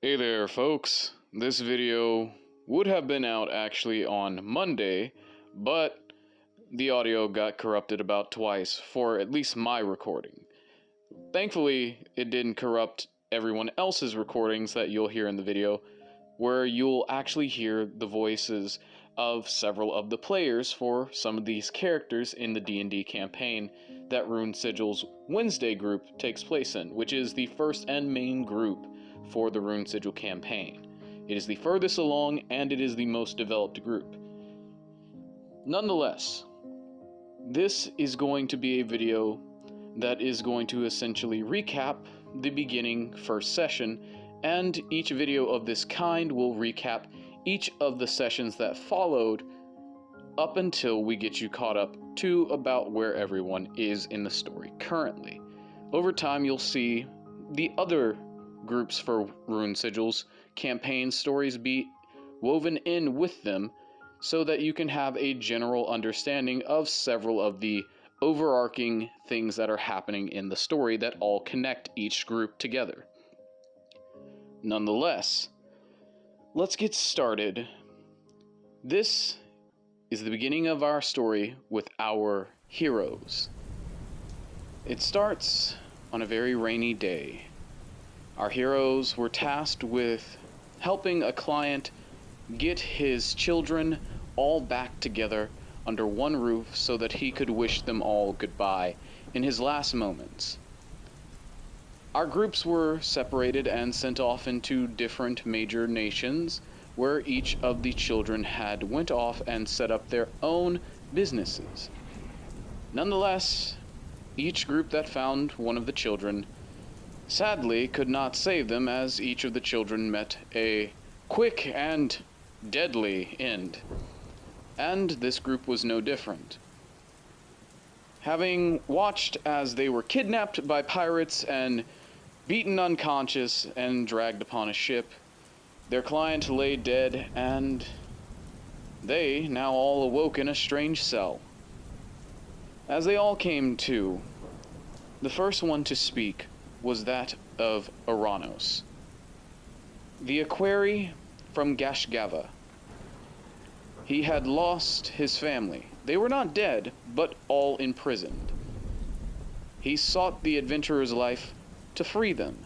Hey there, folks. This video would have been out actually on Monday, but the audio got corrupted about twice for at least my recording. Thankfully, it didn't corrupt everyone else's recordings that you'll hear in the video, where you'll actually hear the voices of several of the players for some of these characters in the D&D campaign that Rune Sigil's Wednesday group takes place in, which is the first and main group for the Rune Sigil campaign. It is the furthest along and it is the most developed group. Nonetheless, this is going to be a video that is going to essentially recap the beginning first session, and each video of this kind will recap each of the sessions that followed up until we get you caught up to about where everyone is in the story currently. Over time, you'll see the other groups for Rune Sigil's campaign stories be woven in with them so that you can have a general understanding of several of the overarching things that are happening in the story that all connect each group together. Nonetheless, let's get started. This is the beginning of our story with our heroes. It starts on a very rainy day. Our heroes were tasked with helping a client get his children all back together under one roof so that he could wish them all goodbye in his last moments. Our groups were separated and sent off into different major nations where each of the children had went off and set up their own businesses. Nonetheless, each group that found one of the children sadly could not save them, as each of the children met a quick and deadly end. And this group was no different. Having watched as they were kidnapped by pirates and beaten unconscious and dragged upon a ship, their client lay dead, and they now all awoke in a strange cell. As they all came to, the first one to speak was that of Oranos, the equerry from Gashgava. He had lost his family. They were not dead, but all imprisoned. He sought the adventurer's life to free them,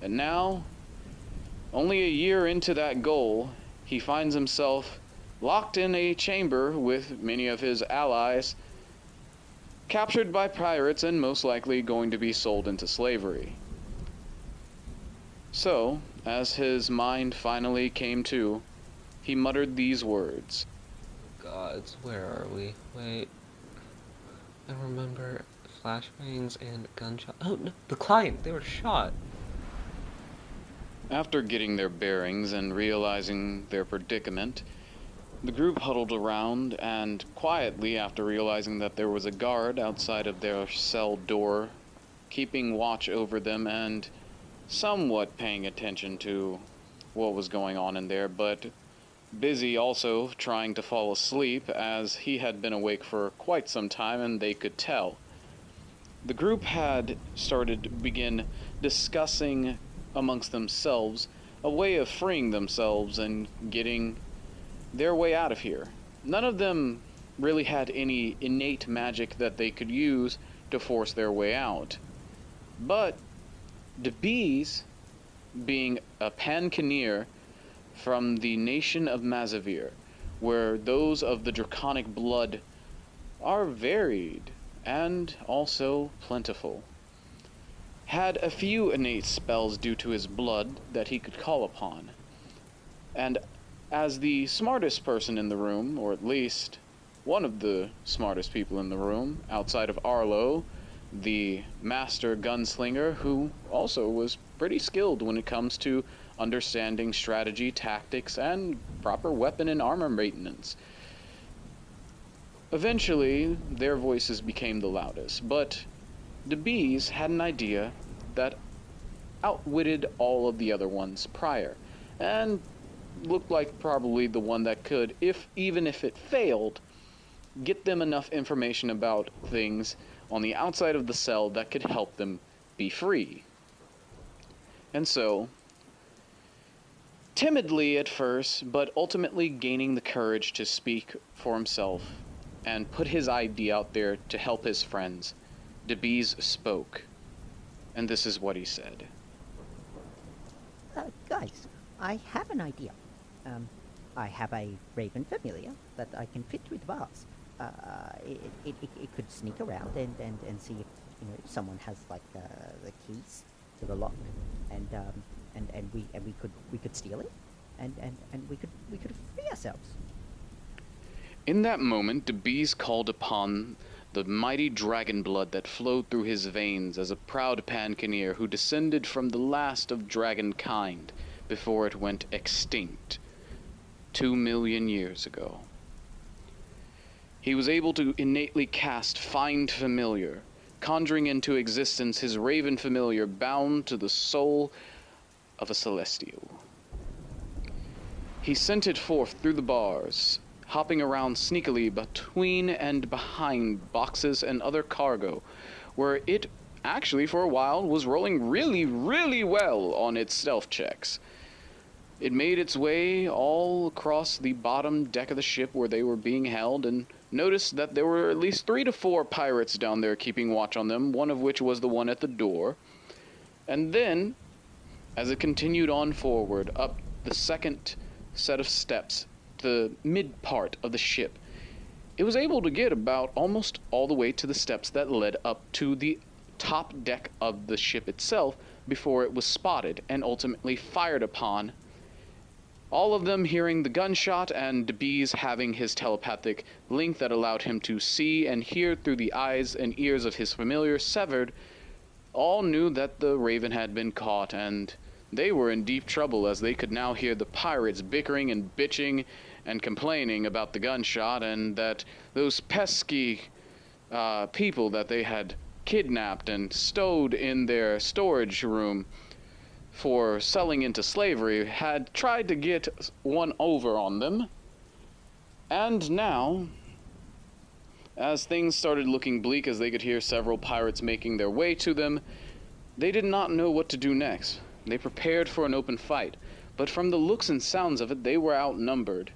and now, only a year into that goal, he finds himself locked in a chamber with many of his allies, captured by pirates and most likely going to be sold into slavery. So, as his mind finally came to, he muttered these words. Gods, where are we? Wait. I remember flashbangs and gunshot. Oh, no, the client! They were shot! After getting their bearings and realizing their predicament, the group huddled around and quietly, after realizing that there was a guard outside of their cell door, keeping watch over them and somewhat paying attention to what was going on in there, but busy also trying to fall asleep as he had been awake for quite some time and they could tell. The group had started to begin discussing amongst themselves a way of freeing themselves and getting their way out of here. None of them really had any innate magic that they could use to force their way out. But the bees, being a Pancaneer from the nation of Mazavir, where those of the draconic blood are varied and also plentiful, had a few innate spells due to his blood that he could call upon. And as the smartest person in the room, or at least one of the smartest people in the room, outside of Arlo, the master gunslinger, who also was pretty skilled when it comes to understanding strategy, tactics, and proper weapon and armor maintenance. Eventually, their voices became the loudest, but the bees had an idea that outwitted all of the other ones prior, and looked like probably the one that could, even if it failed, get them enough information about things on the outside of the cell that could help them be free. And so, timidly at first, but ultimately gaining the courage to speak for himself and put his idea out there to help his friends, DeBees spoke, and this is what he said. Guys, I have an idea. I have a raven familiar that I can fit through the bars. It could sneak around and see if, if someone has like the keys to the lock, and we could steal it, and we could free ourselves. In that moment, DeBees called upon the mighty dragon blood that flowed through his veins as a proud Pancaneer who descended from the last of dragon kind before it went extinct 2 million years ago. He was able to innately cast Find Familiar, conjuring into existence his raven familiar bound to the soul of a celestial. He sent it forth through the bars, hopping around sneakily between and behind boxes and other cargo, where it actually for a while was rolling really, really well on its stealth checks. It made its way all across the bottom deck of the ship where they were being held, and noticed that there were at least 3 to 4 pirates down there keeping watch on them, one of which was the one at the door. And then, as it continued on forward, up the second set of steps, the mid part of the ship, it was able to get about almost all the way to the steps that led up to the top deck of the ship itself before it was spotted and ultimately fired upon. All of them hearing the gunshot and DeBees having his telepathic link that allowed him to see and hear through the eyes and ears of his familiar severed, all knew that the raven had been caught, and they were in deep trouble as they could now hear the pirates bickering and bitching and complaining about the gunshot, and that those pesky people that they had kidnapped and stowed in their storage room for selling into slavery had tried to get one over on them. And now, as things started looking bleak as they could hear several pirates making their way to them, they did not know what to do next. They prepared for an open fight, but from the looks and sounds of it, they were outnumbered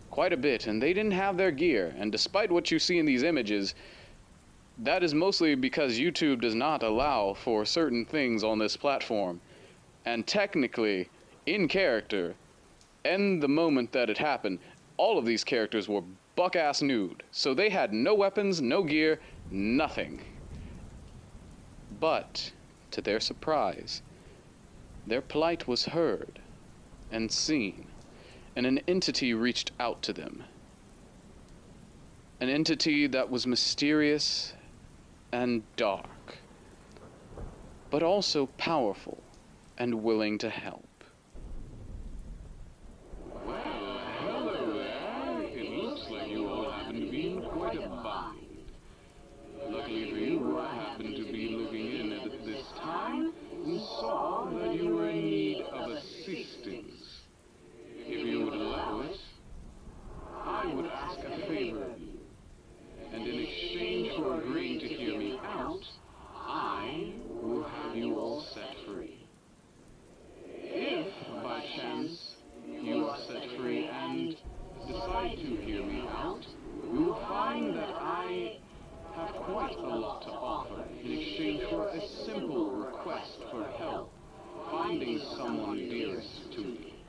quite a bit, and they didn't have their gear. And despite what you see in these images, that is mostly because YouTube does not allow for certain things on this platform. And technically, in character, and the moment that it happened, all of these characters were buck-ass nude. So they had no weapons, no gear, nothing. But, to their surprise, their plight was heard and seen, and an entity reached out to them. An entity that was mysterious and dark, but also powerful and willing to help. Well, hello there. It looks like you all happen to be in quite a bind. Luckily for you, I happened to be looking in at this time and saw that you were in need of assistance. If you would allow it, I would ask a favor of you. And in exchange for agreeing to hear me out, I will have you all set free. If, by chance, you are set free and decide to hear me out, you will find that I have quite a lot to offer in exchange for a simple request for help finding someone dearest to me.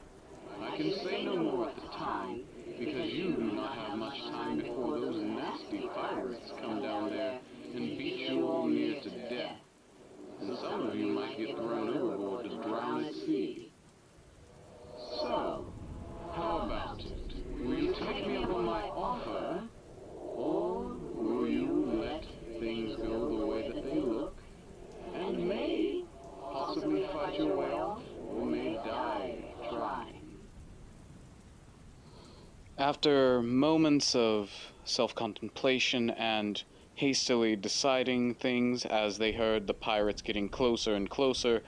I can say no more at the time, because you do not have much time before those nasty pirates come down there and beat you all near to death. And some of you might get thrown overboard to drown at sea. So, how about it? Will you take me up on my offer, or will you let things go the way that they look, and may possibly fight your way off, or may die trying? After moments of self-contemplation and hastily deciding things as they heard the pirates getting closer and closer,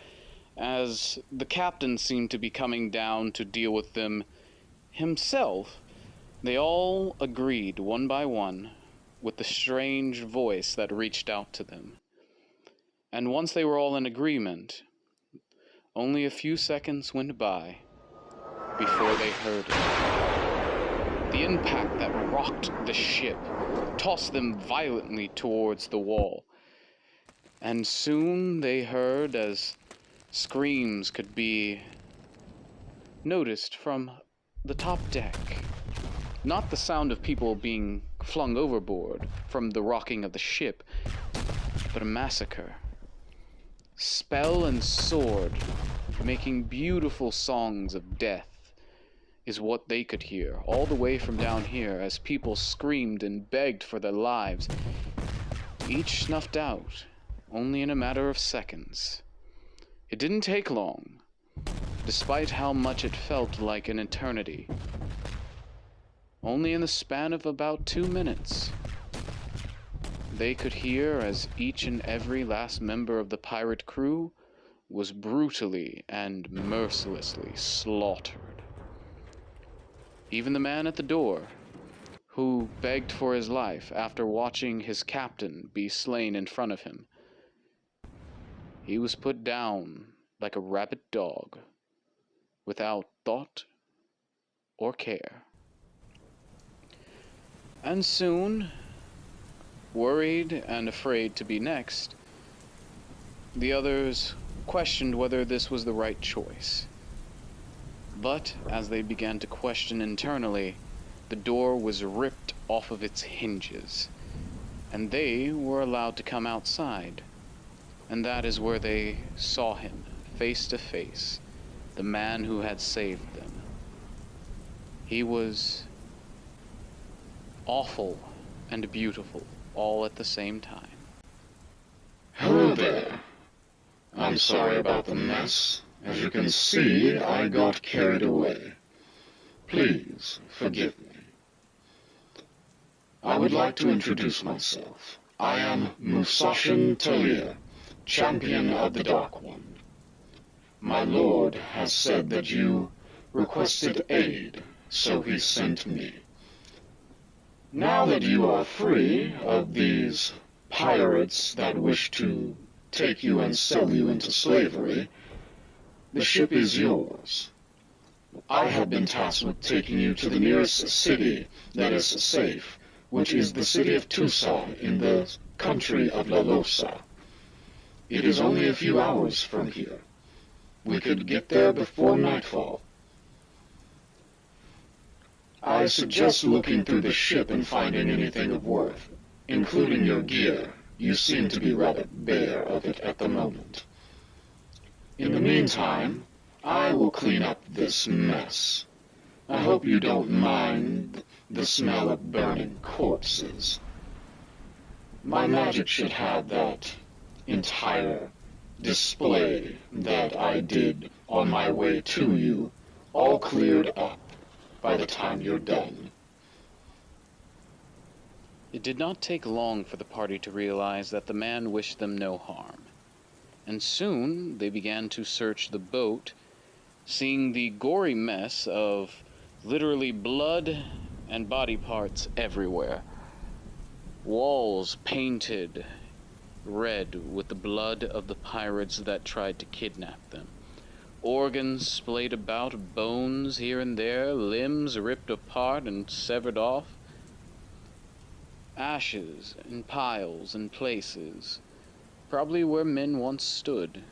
as the captain seemed to be coming down to deal with them himself, they all agreed one by one with the strange voice that reached out to them. And once they were all in agreement, only a few seconds went by, before they heard it. The impact that rocked the ship tossed them violently towards the wall, and soon they heard, as screams could be noticed from the top deck. Not the sound of people being flung overboard from the rocking of the ship, but a massacre. Spell and sword, making beautiful songs of death, is what they could hear all the way from down here as people screamed and begged for their lives, each snuffed out only in a matter of seconds. It didn't take long, despite how much it felt like an eternity. Only in the span of about 2 minutes, they could hear as each and every last member of the pirate crew was brutally and mercilessly slaughtered. Even the man at the door, who begged for his life after watching his captain be slain in front of him, he was put down like a rabid dog, without thought or care. And soon, worried and afraid to be next, the others questioned whether this was the right choice. But as they began to question internally, the door was ripped off of its hinges, and they were allowed to come outside. And that is where they saw him, face to face, the man who had saved them. He was awful and beautiful, all at the same time. Hello there. I'm sorry about the mess. As you can see, I got carried away. Please forgive me. I would like to introduce myself. I am Musashin Talia, champion of the Dark One. My lord has said that you requested aid, so he sent me. Now that you are free of these pirates that wish to take you and sell you into slavery, the ship is yours. I have been tasked with taking you to the nearest city that is safe, which is the city of Tusa in the country of La Losa. It is only a few hours from here. We could get there before nightfall. I suggest looking through the ship and finding anything of worth, including your gear. You seem to be rather bare of it at the moment. In the meantime, I will clean up this mess. I hope you don't mind the smell of burning corpses. My magic should have that entire display that I did on my way to you all cleared up by the time you're done. It did not take long for the party to realize that the man wished them no harm, and soon they began to search the boat, seeing the gory mess of literally blood and body parts everywhere. Walls painted red with the blood of the pirates that tried to kidnap them. Organs splayed about, bones here and there, limbs ripped apart and severed off. Ashes in piles and places, probably where men once stood.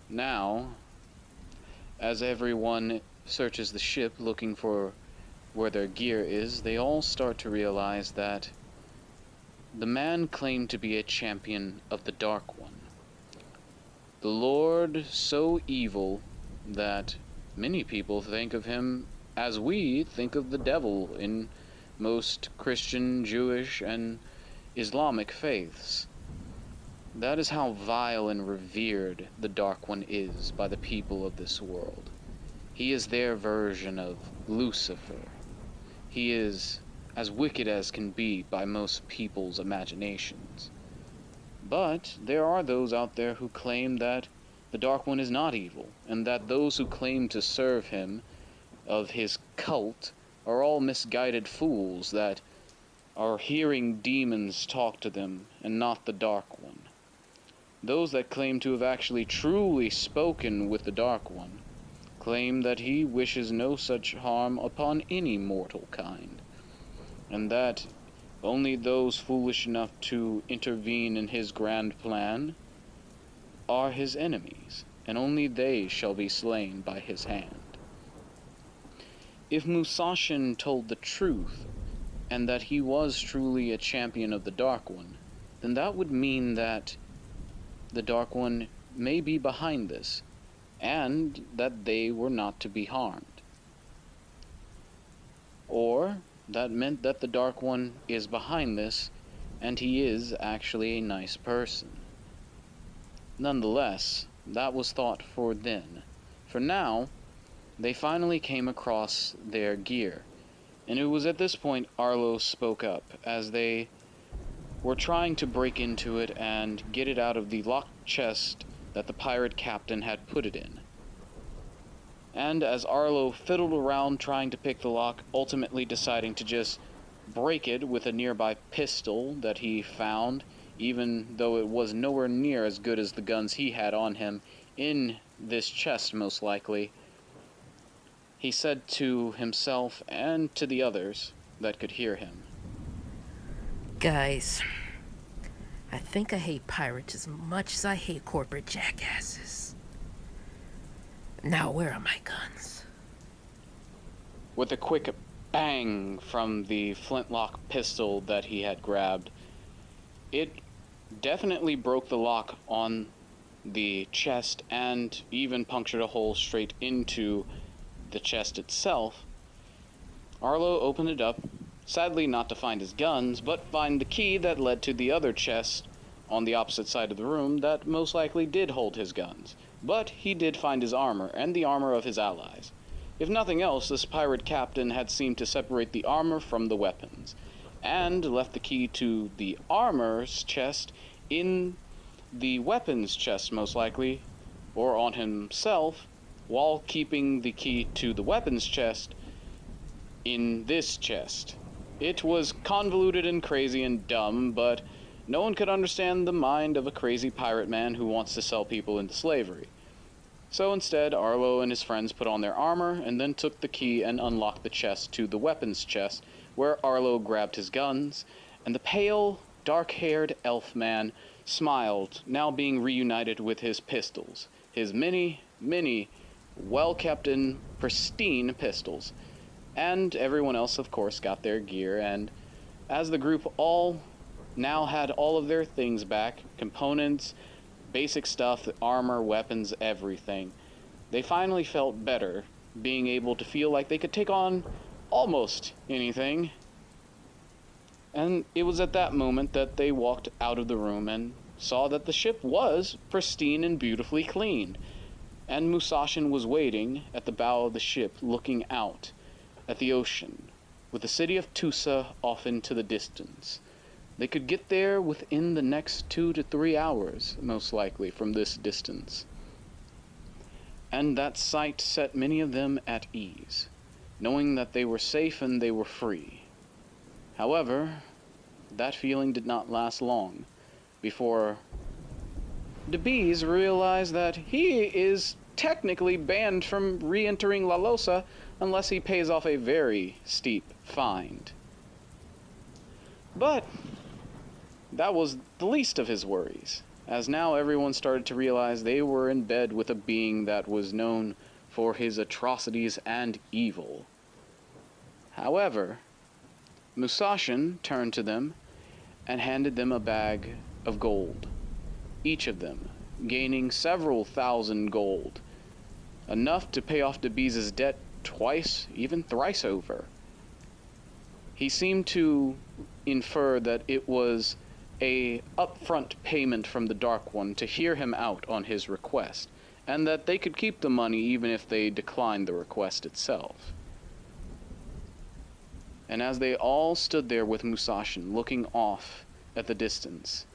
Now, as everyone searches the ship looking for where their gear is, they all start to realize that the man claimed to be a champion of the Dark One. The Lord so evil that many people think of him as we think of the devil in most Christian, Jewish, and Islamic faiths. That is how vile and revered the Dark One is by the people of this world. He is their version of Lucifer. He is as wicked as can be by most people's imaginations. But there are those out there who claim that the Dark One is not evil, and that those who claim to serve him, of his cult, are all misguided fools that are hearing demons talk to them and not the Dark One. Those that claim to have actually truly spoken with the Dark One claim that he wishes no such harm upon any mortal kind, and that only those foolish enough to intervene in his grand plan are his enemies, and only they shall be slain by his hand. If Musashin told the truth, and that he was truly a champion of the Dark One, then that would mean that the Dark One may be behind this, and that they were not to be harmed. Or that meant that the Dark One is behind this, and he is actually a nice person. Nonetheless, that was thought for then. For now, they finally came across their gear, and it was at this point Arlo spoke up, as they were trying to break into it and get it out of the locked chest that the pirate captain had put it in. And as Arlo fiddled around trying to pick the lock, ultimately deciding to just break it with a nearby pistol that he found, even though it was nowhere near as good as the guns he had on him in this chest most likely, he said to himself and to the others that could hear him, Guys, I think I hate pirates as much as I hate corporate jackasses. Now, where are my guns? with a quick bang from the flintlock pistol that he had grabbed. It definitely broke the lock on the chest and even punctured a hole straight into the chest itself. Arlo opened it up, sadly not to find his guns, but find the key that led to the other chest on the opposite side of the room that most likely did hold his guns. But he did find his armor, and the armor of his allies. If nothing else, this pirate captain had seemed to separate the armor from the weapons, and left the key to the armor's chest in the weapons chest most likely, or on himself, while keeping the key to the weapons chest in this chest. It was convoluted and crazy and dumb, but no one could understand the mind of a crazy pirate man who wants to sell people into slavery. So instead, Arlo and his friends put on their armor and then took the key and unlocked the chest to the weapons chest, where Arlo grabbed his guns, and the pale, dark-haired elf man smiled, now being reunited with his pistols, his many, well-kept and pristine pistols. And everyone else, of course, got their gear, and as the group all now had all of their things back, components, basic stuff, armor, weapons, everything, they finally felt better, being able to feel like they could take on almost anything. And it was at that moment that they walked out of the room and saw that the ship was pristine and beautifully clean, and Musashin was waiting at the bow of the ship, looking out at the ocean, with the city of Tusa off into the distance. They could get there within the next 2 to 3 hours, most likely, from this distance. And that sight set many of them at ease, knowing that they were safe and they were free. However, that feeling did not last long before DeBees realized that he is technically banned from re-entering La Losa unless he pays off a very steep fine. But that was the least of his worries, as now everyone started to realize they were in bed with a being that was known for his atrocities and evil. However, Musashin turned to them and handed them a bag of gold, each of them gaining several thousand gold, enough to pay off DeBees' debt twice, even thrice over. He seemed to infer that it was a upfront payment from the Dark One to hear him out on his request, and that they could keep the money even if they declined the request itself. And as they all stood there with Musashin looking off at the distance,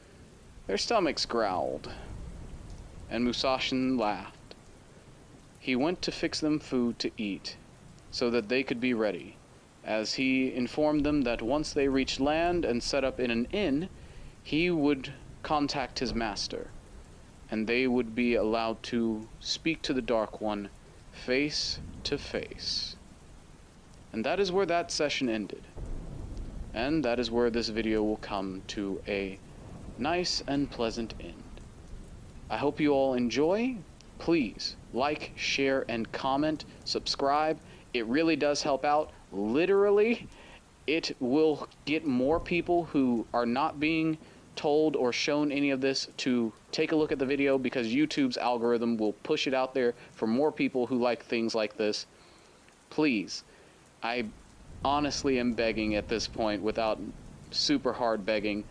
their stomachs growled, and Musashin laughed. He went to fix them food to eat, so that they could be ready, as he informed them that once they reached land and set up in an inn, he would contact his master, and they would be allowed to speak to the Dark One face to face. And that is where that session ended. And that is where this video will come to a nice and pleasant end. I hope you all enjoy. Please like, share, and comment, subscribe. It really does help out. Literally, it will get more people who are not being told or shown any of this to take a look at the video, because YouTube's algorithm will push it out there for more people who like things like this. Please, I honestly am begging at this point, without super hard begging,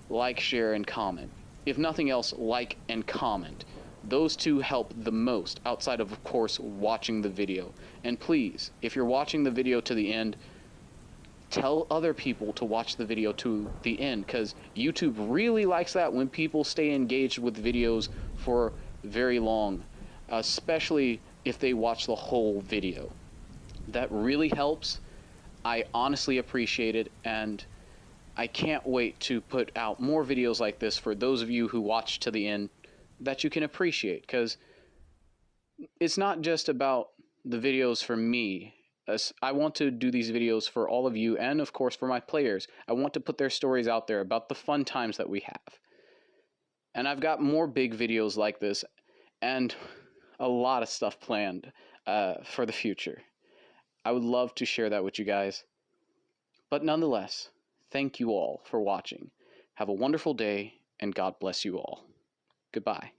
like, share, and comment. If nothing else, like and comment. Those two help the most, outside of course, watching the video. And please, if you're watching the video to the end, tell other people to watch the video to the end, because YouTube really likes that when people stay engaged with videos for very long, especially if they watch the whole video. That really helps. I honestly appreciate it, and I can't wait to put out more videos like this for those of you who watch to the end that you can appreciate, because it's not just about the videos for me. I want to do these videos for all of you, and of course for my players. I want to put their stories out there about the fun times that we have. And I've got more big videos like this and a lot of stuff planned for the future. I would love to share that with you guys. But nonetheless, thank you all for watching. Have a wonderful day, and God bless you all. Goodbye.